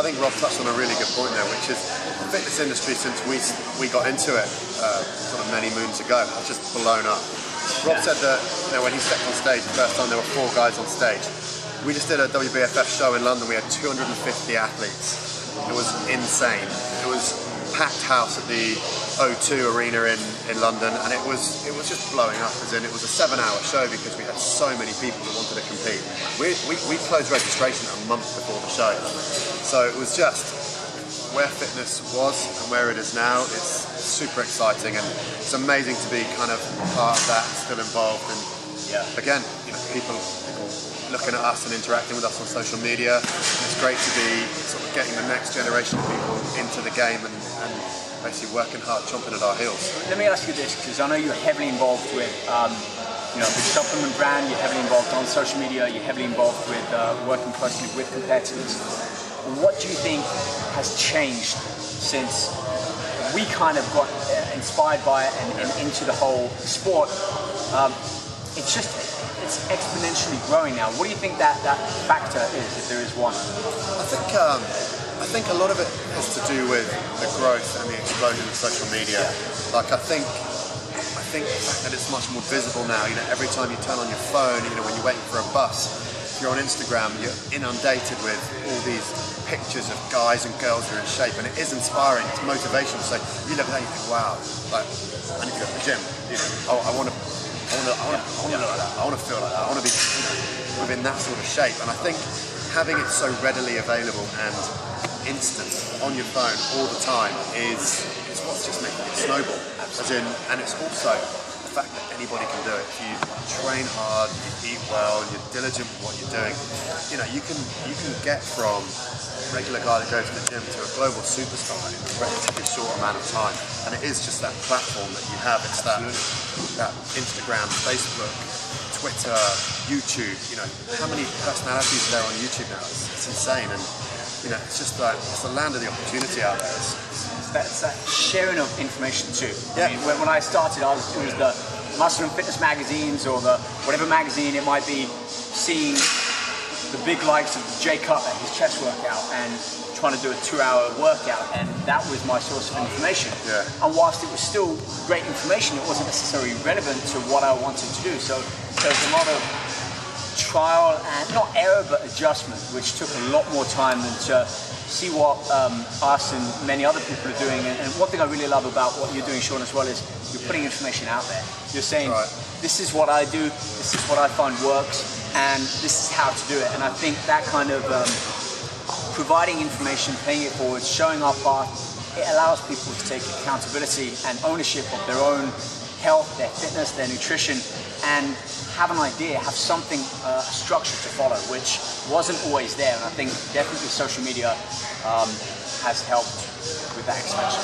I think Rob touched on a really good point there, which is the fitness industry, since we got into it sort of many moons ago, has just blown up. Rob said that when he stepped on stage the first time, there were 4 guys on stage. We just did a WBFF show in London. We had 250 athletes. It was insane. It was packed house at the O2 Arena in London, and it was just blowing up. As in, it was a 7-hour show because we had so many people that wanted to compete. We closed registration a month before the show, so it was just where fitness was and where it is now. It's super exciting, and it's amazing to be kind of part of that, still involved. And again, people looking at us and interacting with us on social media. It's great to be sort of getting the next generation of people into the game and basically working hard, chomping at our heels. Let me ask you this, because I know you're heavily involved with the supplement brand, you're heavily involved on social media, you're heavily involved with working closely with competitors. What do you think has changed since we kind of got inspired by it and into the whole sport? It's exponentially growing now. What do you think that factor is, if there is one? I think a lot of it has to do with the growth and the explosion of social media. Like I think the fact that it's much more visible now. Every time you turn on your phone, when you're waiting for a bus, if you're on Instagram, you're inundated with all these pictures of guys and girls who are in shape, and it is inspiring. It's motivational. So you look at that and you think, wow, like I need to go to the gym. I want to look like that. I want to feel like that. I want to be within that sort of shape. And I think having it so readily available and instant on your phone all the time is what's just making it snowball. And it's also the fact that anybody can do it. If you train hard, you eat well, and you're diligent with what you're doing, you can get from a regular guy that goes to the gym to a global superstar in a relatively short amount of time. And it is just that platform that you have. It's that Instagram, Facebook, Twitter, YouTube. How many personalities are there on YouTube now? It's insane. And it's just like it's the land of the opportunity out there. That's that sharing of information too. Yeah. I mean, when I started, it was the Muscle and Fitness magazines or the whatever magazine it might be, seeing the big likes of Jay Cutler, his chest workout, and trying to do a 2-hour workout, and that was my source of information. Yeah. And whilst it was still great information, it wasn't necessarily relevant to what I wanted to do. So there was a lot of trial and not error but adjustment, which took a lot more time than to see what us and many other people are doing. And one thing I really love about what you're doing, Shaun, as well, is you're putting information out there. You're saying, this is what I do, this is what I find works, and this is how to do it. And I think that kind of providing information, paying it forward, showing our path, it allows people to take accountability and ownership of their own health, their fitness, their nutrition, and have an idea, have something, a structure to follow, which wasn't always there. And I think definitely social media has helped with that expansion.